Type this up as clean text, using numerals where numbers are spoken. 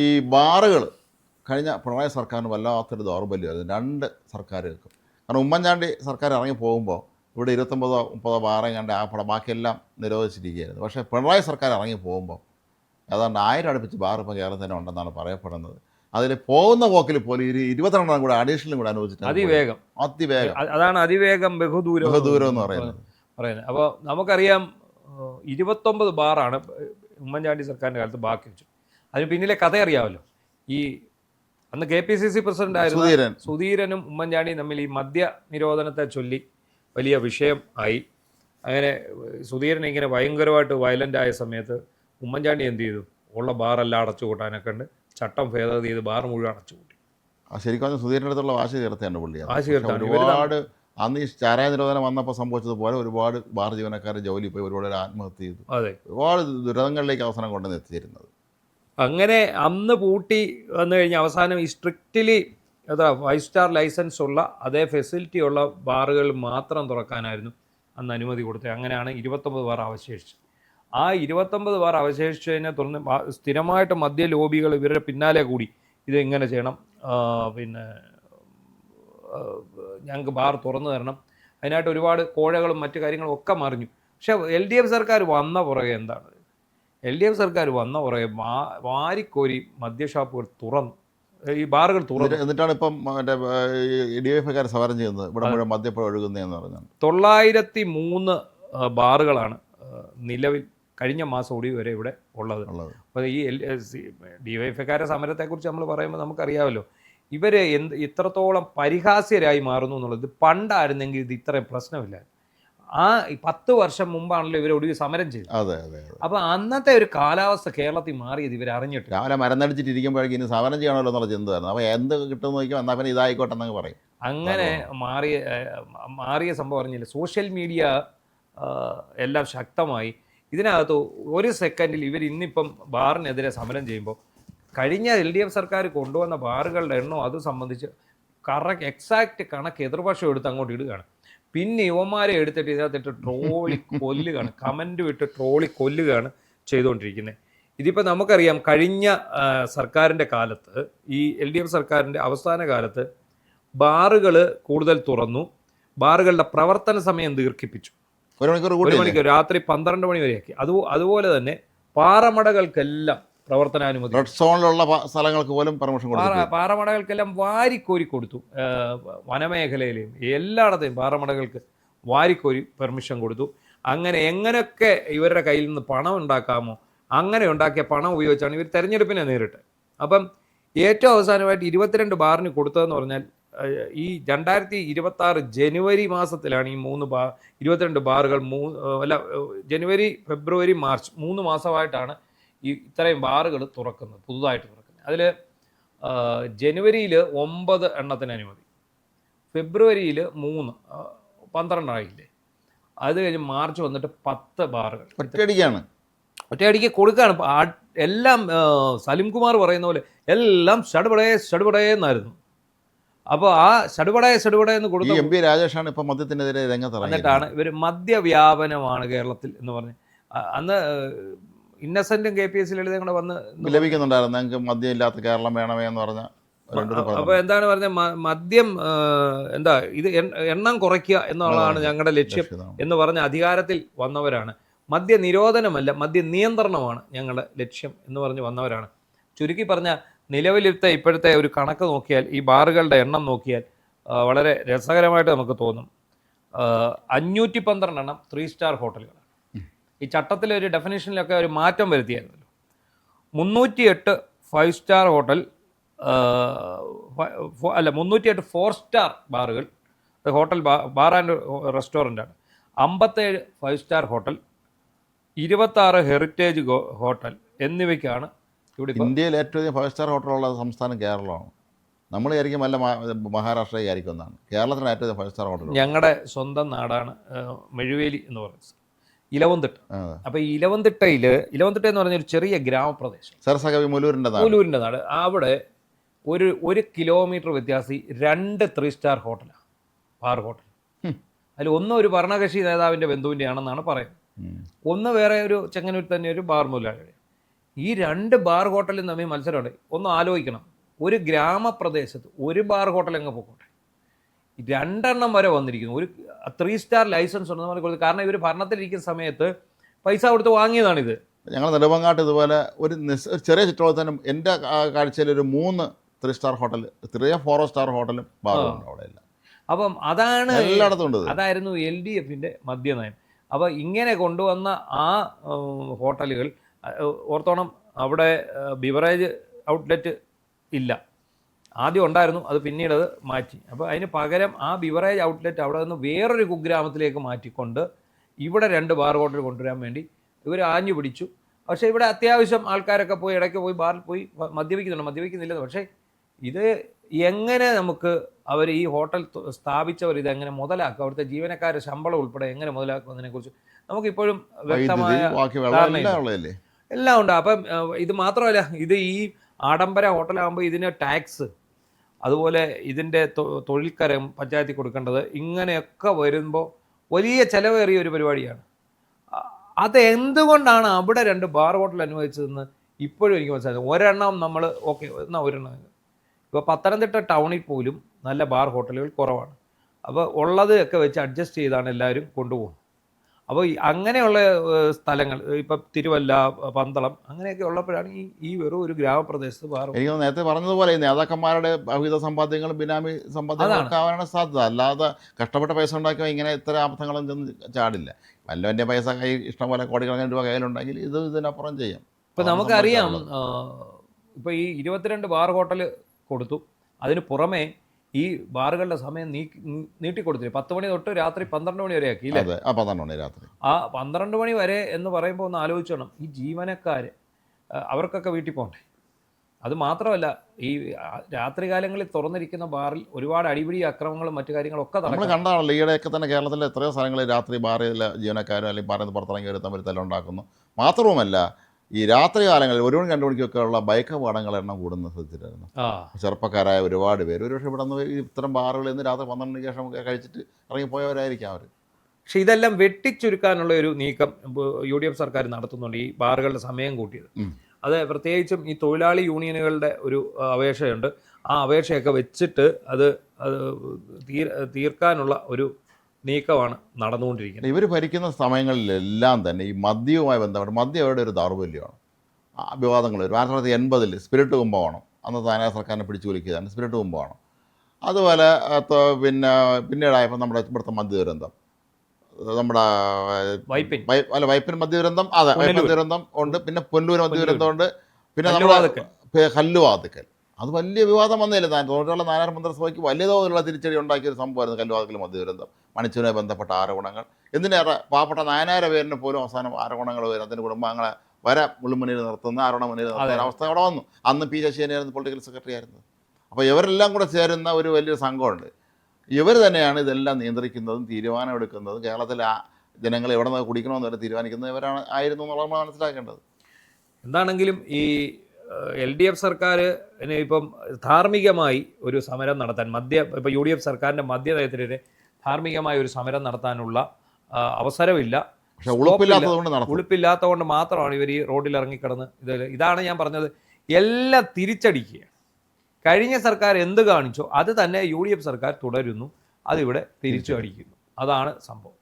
ഈ ബാറുകൾ കഴിഞ്ഞ പിണറായി സർക്കാരിന് വല്ലാത്തൊരു ദൗർബല്യമായിരുന്നു രണ്ട് സർക്കാരുകൾക്കും. കാരണം ഉമ്മൻചാണ്ടി സർക്കാർ ഇറങ്ങി പോകുമ്പോൾ ഇവിടെ 29-30 ബാറേ കണ്ട് ആ പടം ബാക്കിയെല്ലാം നിരോധിച്ചിരിക്കുകയായിരുന്നു. പക്ഷേ പിണറായി സർക്കാർ ഇറങ്ങി പോകുമ്പോൾ ഏതാണ്ട് 1000 അടുപ്പിച്ച് ബാർ ഇപ്പോൾ കേരളത്തിൽ ഉണ്ടെന്നാണ് പറയപ്പെടുന്നത്. അതിൽ പോകുന്ന പോക്കിൽ പോലും 22 കൂടെ അഡീഷണലും കൂടെ അനുവദിച്ചിട്ട് അതിവേഗം അതാണ് അതിവേഗം ബഹുദൂരം എന്ന് പറയുന്നത്. അപ്പോൾ നമുക്കറിയാം 29 ബാറാണ് ഉമ്മൻചാണ്ടി സർക്കാരിൻ്റെ കാലത്ത് ബാക്കി വെച്ചു. അതിന് പിന്നിലെ കഥ അറിയാമല്ലോ. ഈ അന്ന് KPCC പ്രസിഡന്റ് ആയിരുന്ന സുധീരനും ഉമ്മൻചാണ്ടിയും തമ്മിൽ ഈ മദ്യ നിരോധനത്തെ ചൊല്ലി വലിയ വിഷയം ആയി. അങ്ങനെ സുധീരൻ ഇങ്ങനെ ഭയങ്കരമായിട്ട് വയലൻ്റ് ആയ സമയത്ത് ഉമ്മൻചാണ്ടി എന്ത് ചെയ്തു? ഉള്ള ബാറെല്ലാം അടച്ചുകൂട്ടാനൊക്കെ ഉണ്ട്, ചട്ടം ഭേദഗതി ചെയ്ത് ബാർ മുഴുവൻ അടച്ചുകൂട്ടി. ശരിക്കും സുധീരൻ്റെ അടുത്തുള്ള വാശി തീർത്താണ് പുള്ളി. ഒരുപാട് അന്ന് ഈ ചാരായ നിരോധനം വന്നപ്പോൾ സംഭവിച്ചതുപോലെ ഒരുപാട് ബാർ ജീവനക്കാർ ജോലി പോയി, ഒരുപാട് ആത്മഹത്യ ചെയ്തു, ഒരുപാട് ദുരിതങ്ങളിലേക്ക് അവസാനം കൊണ്ടുവന്ന് എത്തിച്ചിരുന്നത്. അങ്ങനെ അന്ന് പൂട്ടി വന്നു കഴിഞ്ഞാൽ അവസാനം ഈ സ്ട്രിക്റ്റ്ലി 5 സ്റ്റാർ ലൈസൻസ് ഉള്ള അതേ ഫെസിലിറ്റി ഉള്ള ബാറുകൾ മാത്രം തുറക്കാനായിരുന്നു അന്ന് അനുമതി കൊടുത്തത്. അങ്ങനെയാണ് 29 ബാർ അവശേഷിച്ചത്. ആ 29 ബാർ അവശേഷിച്ചതിനെ തുടർന്ന് സ്ഥിരമായിട്ട് മദ്യ ലോബികൾ ഇവരുടെ പിന്നാലെ കൂടി ഇതെങ്ങനെ ചെയ്യണം, പിന്നെ ഞങ്ങൾക്ക് ബാർ തുറന്നു തരണം, അതിനായിട്ട് ഒരുപാട് കോഴകളും മറ്റു കാര്യങ്ങളും ഒക്കെ മറിഞ്ഞു. പക്ഷേ LDF സർക്കാർ വന്ന പുറകെ എന്താണ്? LDF സർക്കാർ വന്ന പുറകെ വാരിക്കോരി മദ്യഷാപ്പുകൾ തുറന്നു, ഈ ബാറുകൾ തുറന്നു. എന്നിട്ടാണ് ഇപ്പം DYFക്കാർ സമരം ചെയ്യുന്നത്, ഇവിടെ മുഴുവൻ മദ്യപ്പുഴ ഒഴുകുന്നതെന്ന് പറഞ്ഞാൽ. 903 ബാറുകളാണ് നിലവിൽ കഴിഞ്ഞ മാസം ഒടുവിൽ വരെ ഇവിടെ ഉള്ളത്. അപ്പോൾ ഈ DYFക്കാരുടെ സമരത്തെക്കുറിച്ച് നമ്മൾ പറയുമ്പോൾ നമുക്കറിയാമല്ലോ, ഇവർ ഇത്രത്തോളം പരിഹാസ്യരായി മാറുന്നു എന്നുള്ളത്. പണ്ടായിരുന്നെങ്കിൽ ഇത് ഇത്രയും പ്രശ്നമില്ല. ആ 10 വർഷം മുമ്പാണല്ലോ ഇവർ ഒടുവിൽ സമരം ചെയ്തത്. അപ്പോൾ അന്നത്തെ ഒരു കാലാവസ്ഥ കേരളത്തിൽ മാറിയത് ഇവർ അറിഞ്ഞിട്ട്. രാവിലെ മരുന്നടിച്ചിട്ടിരിക്കുമ്പോഴേക്കും ഇനി സമരം ചെയ്യണമല്ലോ എന്നുള്ള ചിന്തയായിരുന്നു. അപ്പോൾ എന്ത് കിട്ടുമെന്ന് നോക്കിയാൽ എന്നാൽ പിന്നെ ഇതായിക്കോട്ടെ എന്നങ്ങ് പറയും. അങ്ങനെ മാറിയ സംഭവം അറിഞ്ഞില്ല. സോഷ്യൽ മീഡിയ എല്ലാം ശക്തമായി. ഇതിനകത്ത് ഒരു സെക്കൻഡിൽ ഇവർ ഇന്നിപ്പം ബാറിനെതിരെ സമരം ചെയ്യുമ്പോൾ കഴിഞ്ഞ LDF സർക്കാർ കൊണ്ടുവന്ന ബാറുകളുടെ എണ്ണം അത് സംബന്ധിച്ച് എക്സാക്റ്റ് കണക്ക് എതിർപക്ഷം എടുത്ത് അങ്ങോട്ട് ഇടുകയാണ്. പിന്നെ യുവന്മാരെ എടുത്തിട്ട് ഇതിനകത്തിട്ട് ട്രോളി കൊല്ലുകയാണ്, കമൻറ്റ് വിട്ട് ട്രോളി കൊല്ലുകയാണ് ചെയ്തുകൊണ്ടിരിക്കുന്നത്. ഇതിപ്പോൾ നമുക്കറിയാം, കഴിഞ്ഞ സർക്കാരിൻ്റെ കാലത്ത്, ഈ LDF സർക്കാരിൻ്റെ അവസാന കാലത്ത് ബാറുകൾ കൂടുതൽ തുറന്നു, ബാറുകളുടെ പ്രവർത്തന സമയം ദീർഘിപ്പിച്ചു. 1 മണിക്കൂർ, രാത്രി 12 മണി വരെയാക്കി. അതുപോലെ തന്നെ പാറമടകൾക്കെല്ലാം പ്രവർത്തനാനുമതി, റെഡ് സോണിലുള്ള സ്ഥലങ്ങൾക്ക് പോലും പെർമിഷൻ കൊടുത്തു. പാറമടകൾക്കെല്ലാം വാരിക്കോരി കൊടുത്തു. വനമേഖലയിലെയും എല്ലായിടത്തെയും പാറമടകൾക്ക് വാരിക്കോരി പെർമിഷൻ കൊടുത്തു. അങ്ങനെ എങ്ങനെയൊക്കെ ഇവരുടെ കയ്യിൽ നിന്ന് പണം ഉണ്ടാക്കാമോ അങ്ങനെ ഉണ്ടാക്കിയ പണം ഉപയോഗിച്ചാണ് ഇവർ തെരഞ്ഞെടുപ്പിനെ നേരിട്ട്. അപ്പം ഏറ്റവും അവസാനമായിട്ട് 22 ബാറിന് കൊടുത്തതെന്ന് പറഞ്ഞാൽ ഈ 2026 ജനുവരി മാസത്തിലാണ് ഈ 22 ബാറുകൾ ജനുവരി, ഫെബ്രുവരി, മാർച്ച് 3 മാസമായിട്ടാണ് ഈ ഇത്രയും ബാറുകൾ തുറക്കുന്നത്, പുതുതായിട്ട് തുറക്കുന്നത്. അതിൽ ജനുവരിയിൽ 9 എണ്ണത്തിന് അനുമതി, ഫെബ്രുവരിയിൽ 3, 12 ആയില്ലേ. അത് കഴിഞ്ഞ് മാർച്ച് വന്നിട്ട് 10 ബാറുകൾ ഒറ്റയടിക്ക് കൊടുക്കുകയാണ്. എല്ലാം സലിംകുമാർ പറയുന്ന പോലെ എല്ലാം ഷടുപടയെന്നായിരുന്നു. അപ്പോൾ ആ ഷടുപടയെ എന്ന് കൊടുത്തു MP രാജേഷാണ് ഇപ്പം മദ്യത്തിനെതിരെ രംഗത്ത് എന്നിട്ടാണ് ഇവർ മദ്യവ്യാപനമാണ് കേരളത്തിൽ എന്ന് പറഞ്ഞ് അന്ന് ഇന്നസെന്റും KPSC ലളിതയും കൂടെ വന്ന് ലഭിക്കുന്നുണ്ടായിരുന്നു, ഞങ്ങൾക്ക് മദ്യം ഇല്ലാത്ത കേരളം വേണമേ എന്ന് പറഞ്ഞ. അപ്പോൾ എന്താണ് പറഞ്ഞത്? മദ്യം ഇത് എണ്ണം കുറയ്ക്കുക എന്നുള്ളതാണ് ഞങ്ങളുടെ ലക്ഷ്യം എന്ന് പറഞ്ഞ് അധികാരത്തിൽ വന്നവരാണ്. മദ്യ നിരോധനമല്ല, മദ്യ നിയന്ത്രണമാണ് ഞങ്ങളുടെ ലക്ഷ്യം എന്ന് പറഞ്ഞ് വന്നവരാണ്. ചുരുക്കി പറഞ്ഞാൽ നിലവിലത്തെ ഇപ്പോഴത്തെ ഒരു കണക്ക് നോക്കിയാൽ, ഈ ബാറുകളുടെ എണ്ണം നോക്കിയാൽ വളരെ രസകരമായിട്ട് നമുക്ക് തോന്നും. 512 എണ്ണം 3 സ്റ്റാർ ഹോട്ടലുകളാണ്. ഈ ചട്ടത്തിലൊരു ഡെഫിനേഷനിലൊക്കെ ഒരു മാറ്റം വരുത്തിയായിരുന്നല്ലോ. 308 5 സ്റ്റാർ ഹോട്ടൽ, 308 4 സ്റ്റാർ ബാറുകൾ, ഹോട്ടൽ ബാർ ആൻഡ് റെസ്റ്റോറൻ്റാണ്. 57 5 സ്റ്റാർ ഹോട്ടൽ, 26 ഹെറിറ്റേജ് ഹോട്ടൽ എന്നിവയ്ക്കാണ് ഇവിടെ. ഇന്ത്യയിൽ ഏറ്റവും അധികം 5 സ്റ്റാർ ഹോട്ടലുള്ള സംസ്ഥാനം കേരളമാണ്. നമ്മൾ വിചാരിക്കും വല്ല മഹാരാഷ്ട്ര വിചാരിക്കും എന്നാണ്. കേരളത്തിലാണ് ഏറ്റവും 5 സ്റ്റാർ ഹോട്ടൽ. ഞങ്ങളുടെ സ്വന്തം നാടാണ് മെഴുവേലി എന്ന് പറയുന്നത്, ഇലവന്തിട്ട. അപ്പോൾ ഈ ഇലവന്തിട്ട എന്ന് പറഞ്ഞൊരു ചെറിയ ഗ്രാമപ്രദേശം, മുലൂരിൻ്റെ നാട്. അവിടെ ഒരു കിലോമീറ്റർ വ്യത്യാസം 2 3 സ്റ്റാർ ഹോട്ടലാണ്, ബാർ ഹോട്ടൽ. അതിൽ ഒന്ന് ഒരു ഭരണകക്ഷി നേതാവിൻ്റെ ബന്ധുവിൻ്റെ ആണെന്നാണ് പറയുന്നത്, ഒന്ന് വേറെ ഒരു ചെങ്ങന്നൂർ തന്നെ ഒരു ബാർ മുതലാളിയുടെ. ഈ 2 ബാർ ഹോട്ടലും തമ്മിൽ മത്സരമുണ്ട്. ഒന്ന് ആലോചിക്കണം, ഒരു ഗ്രാമപ്രദേശത്ത് ഒരു ബാർ ഹോട്ടൽ അങ്ങ് പോകട്ടെ, 2 വരെ വന്നിരിക്കുന്നു. ഒരു 3 സ്റ്റാർ ലൈസൻസ് ഉണ്ടെന്ന് പറഞ്ഞ്, കാരണം ഇവർ ഭരണത്തിലിരിക്കുന്ന സമയത്ത് പൈസ കൊടുത്ത് വാങ്ങിയതാണിത്. ഞങ്ങൾ നെടുമങ്ങാട്ട് ഇതുപോലെ ഒരു ചെറിയ ചുറ്റോളത്തിനും എൻ്റെ കാഴ്ചയിൽ ഒരു 3 3 സ്റ്റാർ ഹോട്ടൽ, 3 4 സ്റ്റാർ ഹോട്ടലും ബാറുണ്ട് അവിടെ എല്ലാം. അപ്പം അതാണ് എല്ലായിടത്തും ഉണ്ട്. അതായിരുന്നു LDFിൻ്റെ മദ്യനയം. അപ്പോൾ ഇങ്ങനെ കൊണ്ടുവന്ന ആ ഹോട്ടലുകൾ ഓർത്തോണം, അവിടെ ബിവറേജ് ഔട്ട്ലെറ്റ് ഇല്ല. ആദ്യം ഉണ്ടായിരുന്നു, അത് പിന്നീട് അത് മാറ്റി. അപ്പോൾ അതിന് പകരം ആ ബിവറേജ് ഔട്ട്ലെറ്റ് അവിടെ നിന്ന് വേറൊരു കുഗ്രാമത്തിലേക്ക് മാറ്റിക്കൊണ്ട് ഇവിടെ 2 ബാർ ഹോട്ടൽ കൊണ്ടുവരാൻ വേണ്ടി ഇവർ ആഞ്ഞു പിടിച്ചു. പക്ഷേ ഇവിടെ അത്യാവശ്യം ആൾക്കാരൊക്കെ പോയി ഇടയ്ക്ക് പോയി ബാറിൽ പോയി മദ്യപിക്കുന്നില്ല. പക്ഷേ ഇത് എങ്ങനെ നമുക്ക് അവർ ഈ ഹോട്ടൽ സ്ഥാപിച്ചവർ ഇതെങ്ങനെ മുതലാക്കും, അവിടുത്തെ ജീവനക്കാരുടെ ശമ്പളം ഉൾപ്പെടെ എങ്ങനെ മുതലാക്കും എന്നതിനെക്കുറിച്ച് നമുക്കിപ്പോഴും വ്യക്തമായ എല്ലാം ഉണ്ട്. അപ്പം ഇത് മാത്രമല്ല, ഇത് ഈ ആഡംബര ഹോട്ടലാകുമ്പോൾ ഇതിന് ടാക്സ്, അതുപോലെ ഇതിൻ്റെ തൊഴിൽക്കരം പഞ്ചായത്തിൽ കൊടുക്കേണ്ടത്, ഇങ്ങനെയൊക്കെ വരുമ്പോൾ വലിയ ചിലവേറിയ ഒരു പരിപാടിയാണ്. അത് എന്തുകൊണ്ടാണ് അവിടെ 2 ബാർ ഹോട്ടൽ അനുവദിച്ചതെന്ന് ഇപ്പോഴും എനിക്ക് മനസ്സിലായത്. ഒരെണ്ണം നമ്മൾ ഓക്കെ എന്നാൽ ഒരെണ്ണം. ഇപ്പോൾ പത്തനംതിട്ട ടൗണിൽ പോലും നല്ല ബാർ ഹോട്ടലുകൾ കുറവാണ്. അപ്പോൾ ഉള്ളത് ഒക്കെ വെച്ച് അഡ്ജസ്റ്റ് ചെയ്താണ് എല്ലാവരും കൊണ്ടുപോകുന്നത്. അപ്പോൾ അങ്ങനെയുള്ള സ്ഥലങ്ങൾ ഇപ്പം തിരുവല്ല, പന്തളം അങ്ങനെയൊക്കെ ഉള്ളപ്പോഴാണ് ഈ വെറും ഒരു ഗ്രാമപ്രദേശത്ത് ബാർ. എനിക്ക് നേരത്തെ പറഞ്ഞതുപോലെ നേതാക്കന്മാരുടെ അവിഹിത സമ്പാദ്യങ്ങളും ബിനാമി സമ്പാദ്യങ്ങളൊക്കെ ആവാനാണ് സാധ്യത. അല്ലാതെ കഷ്ടപ്പെട്ട പൈസ ഉണ്ടാക്കിയാൽ ഇങ്ങനെ ഇത്ര അബദ്ധങ്ങളും ചെന്ന് ചാടില്ല. വല്ലവൻ്റെ പൈസ കൈ ഇഷ്ടംപോലെ കോടിക്കണക്കിന് രൂപ കയ്യിലുണ്ടെങ്കിൽ ഇതിനപ്പുറം ചെയ്യാം. ഇപ്പം നമുക്കറിയാം, ഇപ്പോൾ ഈ 22 ബാർ ഹോട്ടൽ കൊടുത്തു. അതിന് പുറമെ ഈ ബാറുകളുടെ സമയം നീട്ടിക്കൊടുത്തില്ല. 10 മണി തൊട്ട് രാത്രി 12 മണി വരെ ആക്കി, ഇല്ലേ? 12 മണി രാത്രി. ആ 12 മണി വരെ എന്ന് പറയുമ്പോൾ ഒന്ന് ആലോചിച്ചോണം, ഈ ജീവനക്കാർ അവർക്കൊക്കെ വീട്ടിൽ പോകണ്ടേ. അത് മാത്രമല്ല, ഈ രാത്രി കാലങ്ങളിൽ തുറന്നിരിക്കുന്ന ബാറിൽ ഒരുപാട് അടിപിടി അക്രമങ്ങളും മറ്റു കാര്യങ്ങളൊക്കെ നമ്മൾ കണ്ടാണല്ലോ. ഈയിടെയൊക്കെ തന്നെ കേരളത്തിലെ എത്രയോ സ്ഥലങ്ങളിൽ രാത്രി ബാറിലെ ജീവനക്കാരും അല്ലെങ്കിൽ ബാറിൽ നിന്ന് പുറത്തിറങ്ങി ഒരു തമ്മിൽ തല്ലുണ്ടാക്കുന്നു. മാത്രവുമല്ല, ഈ രാത്രി കാലങ്ങളിൽ 1 മണി 2 മണിക്കൊക്കെ ഉള്ള ബൈക്ക് അപകടങ്ങളുടെ എണ്ണം കൂടുന്ന ശ്രദ്ധിച്ചിട്ടായിരുന്നു. ചെറുപ്പക്കാരായ ഒരുപാട് പേര് ഒരുപക്ഷെ ഇവിടെ നിന്ന് ഇത്തരം ബാറുകളിൽ നിന്ന് രാത്രി 12 മണിക്ക് ശേഷം കഴിച്ചിട്ട് ഇറങ്ങിപ്പോയവരായിരിക്കാം അവർ. പക്ഷെ ഇതെല്ലാം വെട്ടിച്ചുരുക്കാനുള്ള ഒരു നീക്കം UDF സർക്കാർ നടത്തുന്നുണ്ട്, ഈ ബാറുകളുടെ സമയം കൂട്ടിയത്. അത് പ്രത്യേകിച്ചും ഈ തൊഴിലാളി യൂണിയനുകളുടെ ഒരു അപേക്ഷയുണ്ട്. ആ അപേക്ഷയൊക്കെ വെച്ചിട്ട് അത് തീർക്കാനുള്ള ഒരു നീക്കമാണ് നടന്നുകൊണ്ടിരിക്കുന്നത്. ഇവർ ഭരിക്കുന്ന സമയങ്ങളിലെല്ലാം തന്നെ ഈ മദ്യവുമായി ബന്ധപ്പെട്ട് മദ്യം അവരുടെ ഒരു ദൗർബല്യമാണ്. വിവാദങ്ങൾ വരും. 1980 സ്പിരിറ്റ് കുംഭകോണം, അന്നത്തെ നാനാ സർക്കാരിനെ പിടിച്ചു കുലിക്കുകയാണ് സ്പിരിറ്റ് കുംഭകോണം. അതുപോലെ പിന്നീടായപ്പോൾ നമ്മുടെ ഇവിടുത്തെ മദ്യദുരന്തം, നമ്മുടെ വൈപ്പിൻ മദ്യദുരന്തം, അതെ വൈപ്പിൻ ദുരന്തം ഉണ്ട്. പിന്നെ പൊന്നൂർ മദ്യദുരന്തമുണ്ട്. പിന്നെ നമ്മുടെ കല്ലുവാതുക്കൽ, അത് വലിയ വിവാദം വന്നില്ല. തൊഴിലുള്ള നാനാർ മന്ത്രിസഭയ്ക്ക് വലിയ തോതിലുള്ള തിരിച്ചടി ഉണ്ടാക്കിയൊരു സംഭവമായിരുന്നു കല്ലുവാതുക്കൽ മദ്യദുരന്തം. മണിച്ചുമായി ബന്ധപ്പെട്ട ആരോപണങ്ങൾ, എന്തിനേറെ പാവപ്പെട്ട നായനാര പേരിന് പോലും അവസാനം ആരോപണങ്ങൾ വരും. അതിന് കുടുംബാംഗങ്ങളെ വരെ മുള്ളുമുന്നിൽ നിർത്തുന്ന ആരോപണ മുന്നിൽ നിർത്തുന്ന അവസ്ഥ അവിടെ വന്നു. അന്ന് P. ശശികലയായിരുന്നു പൊളിറ്റിക്കൽ സെക്രട്ടറി ആയിരുന്നത്. അപ്പോൾ ഇവരെല്ലാം കൂടെ ചേരുന്ന ഒരു വലിയൊരു സംഘമുണ്ട്. ഇവർ തന്നെയാണ് ഇതെല്ലാം നിയന്ത്രിക്കുന്നതും തീരുമാനമെടുക്കുന്നതും. കേരളത്തിലെ ജനങ്ങൾ എവിടെ നിന്ന് കുടിക്കണമെന്ന് വരെ തീരുമാനിക്കുന്നത് ഇവരാണ് ആയിരുന്നു എന്നുള്ളത് നമ്മൾ മനസ്സിലാക്കേണ്ടത്. എന്താണെങ്കിലും ഈ LDF സർക്കാർ ഇപ്പം ധാർമ്മികമായി ഒരു സമരം നടത്താൻ ഇപ്പോൾ UDF സർക്കാരിൻ്റെ മദ്യനയത്തിനെതിരെ ധാർമ്മികമായ ഒരു സമരം നടത്താനുള്ള അവസരമില്ല. പക്ഷേ ഉളുപ്പില്ലാത്തതുകൊണ്ട് മാത്രമാണ് ഇവർ ഈ റോഡിൽ ഇറങ്ങിക്കിടന്ന് ഇതാണ് ഞാൻ പറഞ്ഞത്, എല്ലാം തിരിച്ചടിക്കുക. കഴിഞ്ഞ സർക്കാർ എന്ത് കാണിച്ചോ അത് തന്നെ UDF സർക്കാർ തുടരുന്നു, അതിവിടെ തിരിച്ചു അടിക്കുന്നു. അതാണ് സംഭവം.